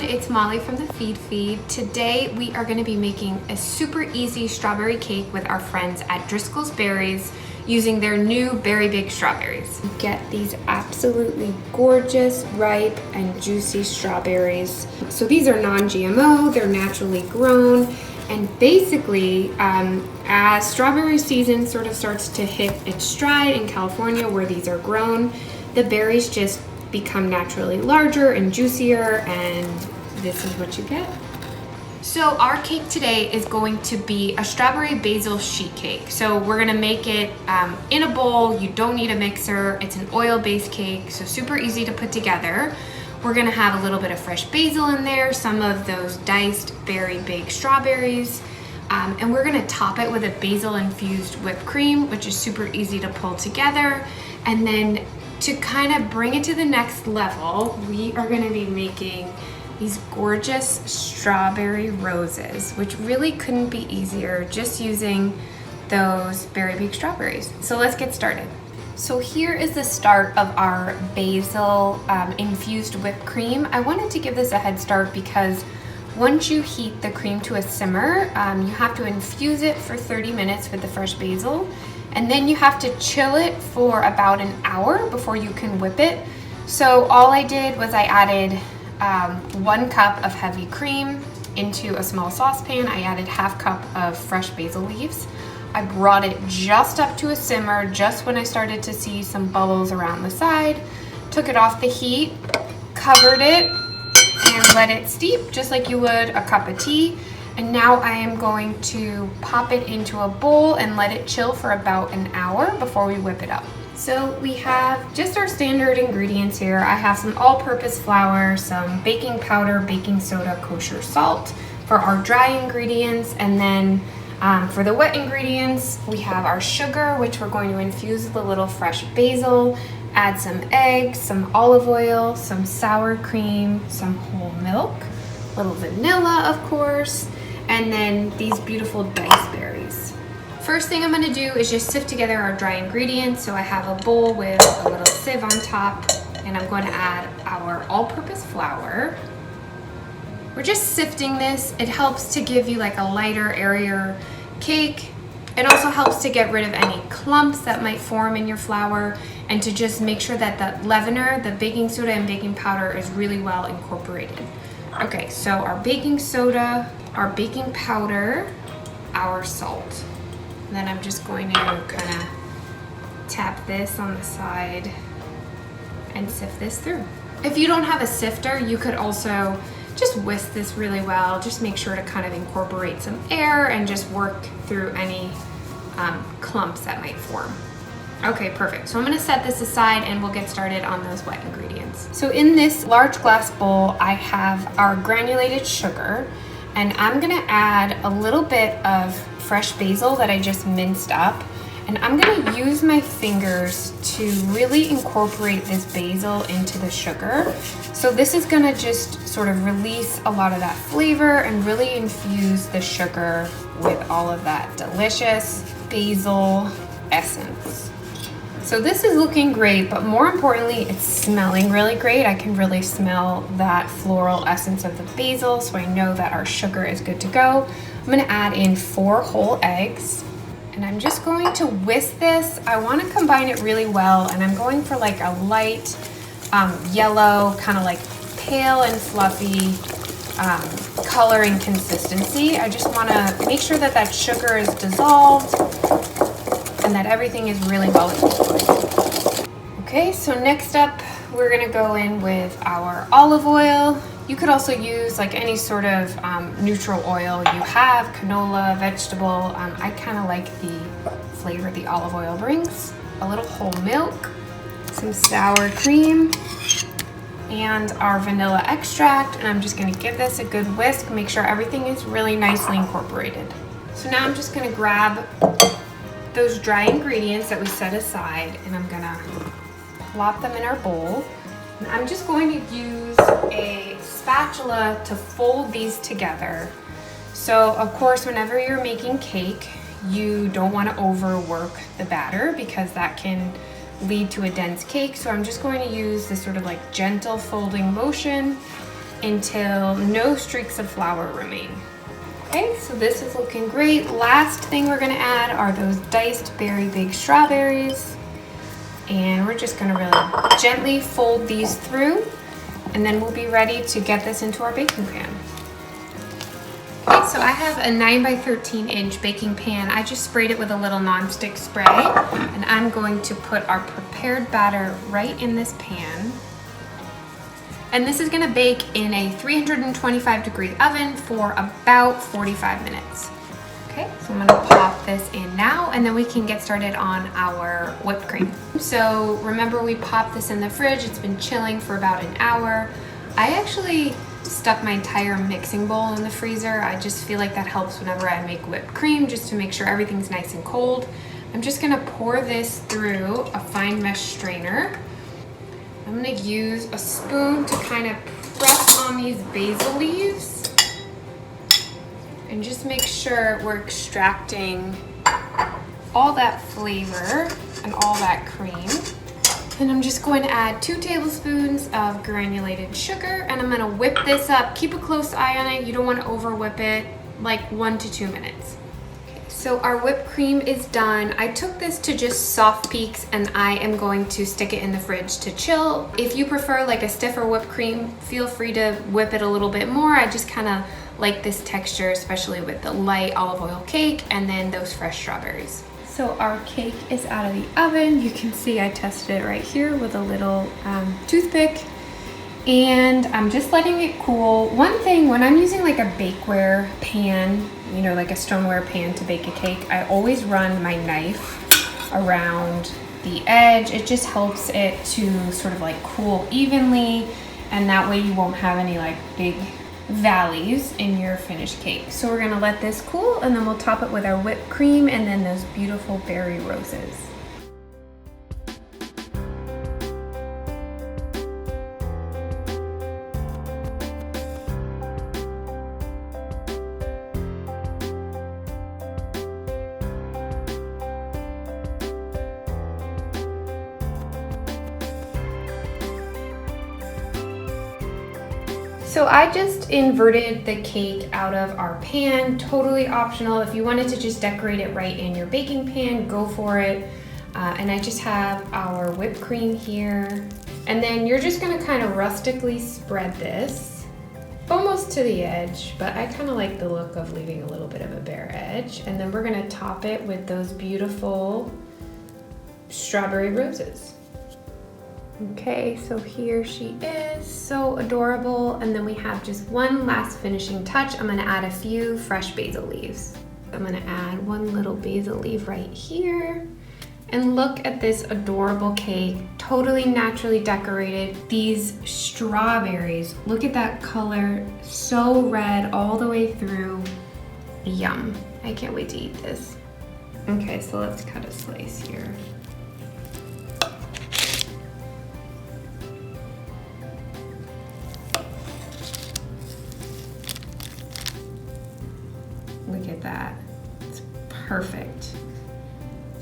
it's Molly from the Feed. Today we are going to be making a super easy strawberry cake with our friends at Driscoll's Berries using their new Berry Big strawberries. You get these absolutely gorgeous, ripe, and juicy strawberries. So these are non-GMO, they're naturally grown, and basically as strawberry season sort of starts to hit its stride in California where these are grown, the berries just become naturally larger and juicier, and this is what you get. So our cake today is going to be a strawberry basil sheet cake. So we're gonna make it in a bowl. You don't need a mixer. It's an oil-based cake, so super easy to put together. We're gonna have a little bit of fresh basil in there, some of those diced Berry Big strawberries, and we're gonna top it with a basil-infused whipped cream, which is super easy to pull together. And then to kind of bring it to the next level, we are going to be making these gorgeous strawberry roses, which really couldn't be easier just using those Berry Big strawberries. So let's get started. So here is the start of our basil infused whipped cream. I wanted to give this a head start because once you heat the cream to a simmer, you have to infuse it for 30 minutes with the fresh basil. And then you have to chill it for about an hour before you can whip it. So all I did was I added 1 cup of heavy cream into a small saucepan. I added ½ cup of fresh basil leaves. I brought it just up to a simmer just when I started to see some bubbles around the side. Took it off the heat, covered it, and let it steep just like you would a cup of tea. And now I am going to pop it into a bowl and let it chill for about an hour before we whip it up. So we have just our standard ingredients here. I have some all-purpose flour, some baking powder, baking soda, kosher salt for our dry ingredients. And then for the wet ingredients, we have our sugar, which we're going to infuse with a little fresh basil, add some eggs, some olive oil, some sour cream, some whole milk, a little vanilla, of course, and then these beautiful diced berries. First thing I'm gonna do is just sift together our dry ingredients. So I have a bowl with a little sieve on top, and I'm going to add our all-purpose flour. We're just sifting this. It helps to give you like a lighter, airier cake. It also helps to get rid of any clumps that might form in your flour and to just make sure that the leavener, the baking soda and baking powder is really well incorporated. Okay, so our baking soda, our baking powder, our salt. And then I'm just going to kind of tap this on the side and sift this through. If you don't have a sifter, you could also just whisk this really well. Just make sure to kind of incorporate some air and just work through any clumps that might form. Okay, perfect. So I'm gonna set this aside and we'll get started on those wet ingredients. So in this large glass bowl, I have our granulated sugar, and I'm gonna add a little bit of fresh basil that I just minced up. And I'm gonna use my fingers to really incorporate this basil into the sugar. So this is gonna just sort of release a lot of that flavor and really infuse the sugar with all of that delicious basil essence. So this is looking great, but more importantly, it's smelling really great. I can really smell that floral essence of the basil, so I know that our sugar is good to go. I'm gonna add in 4 whole eggs, and I'm just going to whisk this. I wanna combine it really well, and I'm going for like a light yellow, kind of like pale and fluffy coloring consistency. I just wanna make sure that that sugar is dissolved and that everything is really well incorporated. Okay, so next up, we're gonna go in with our olive oil. You could also use like any sort of neutral oil you have, canola, vegetable. I kind of like the flavor the olive oil brings. A little whole milk, some sour cream, and our vanilla extract. And I'm just gonna give this a good whisk, make sure everything is really nicely incorporated. So now I'm just gonna grab those dry ingredients that we set aside, and I'm gonna plop them in our bowl. And I'm just going to use a spatula to fold these together. So of course, whenever you're making cake, you don't want to overwork the batter because that can lead to a dense cake. So I'm just going to use this sort of like gentle folding motion until no streaks of flour remain. Okay, so this is looking great. Last thing we're gonna add are those diced Berry Big strawberries. And we're just gonna really gently fold these through, and then we'll be ready to get this into our baking pan. Okay, so I have a 9 by 13 inch baking pan. I just sprayed it with a little nonstick spray, and I'm going to put our prepared batter right in this pan. And this is gonna bake in a 325-degree oven for about 45 minutes. Okay, so I'm gonna pop this in now, and then we can get started on our whipped cream. So remember, we popped this in the fridge. It's been chilling for about an hour. I actually stuck my entire mixing bowl in the freezer. I just feel like that helps whenever I make whipped cream, just to make sure everything's nice and cold. I'm just gonna pour this through a fine mesh strainer. I'm gonna use a spoon to kind of press on these basil leaves and just make sure we're extracting all that flavor and all that cream. And I'm just going to add 2 tablespoons of granulated sugar, and I'm gonna whip this up. Keep a close eye on it. You don't want to over whip it, like 1 to 2 minutes. Okay, so our whipped cream is done. I took this to just soft peaks, and I am going to stick it in the fridge to chill. If you prefer like a stiffer whipped cream, feel free to whip it a little bit more. I just kind of like this texture, especially with the light olive oil cake and then those fresh strawberries. So our cake is out of the oven. You can see I tested it right here with a little toothpick, and I'm just letting it cool. One thing, when I'm using like a bakeware pan, you know, like a stoneware pan to bake a cake, I always run my knife around the edge. It just helps it to sort of like cool evenly, and that way you won't have any like big valleys in your finished cake. So we're gonna let this cool, and then we'll top it with our whipped cream and then those beautiful berry roses. So I just inverted the cake out of our pan, totally optional. If you wanted to just decorate it right in your baking pan, go for it. And I just have our whipped cream here. And then you're just gonna kind of rustically spread this almost to the edge, but I kind of like the look of leaving a little bit of a bare edge. And then we're gonna top it with those beautiful strawberry roses. Okay, so here she is, so adorable. And then we have just one last finishing touch. I'm gonna add a few fresh basil leaves. I'm gonna add one little basil leaf right here. And look at this adorable cake, totally naturally decorated. These strawberries, look at that color, so red all the way through. Yum, I can't wait to eat this. Okay, so let's cut a slice here. Look at that, it's perfect.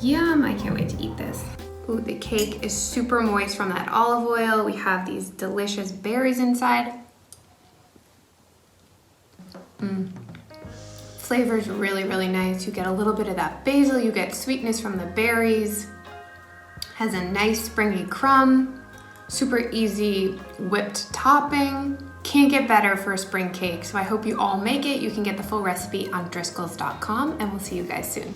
Yum, I can't wait to eat this. Ooh, the cake is super moist from that olive oil. We have these delicious berries inside. Flavor's really, really nice. You get a little bit of that basil, you get sweetness from the berries. Has a nice springy crumb. Super easy whipped topping. Can't get better for a spring cake, so I hope you all make it. You can get the full recipe on Driscolls.com, and we'll see you guys soon.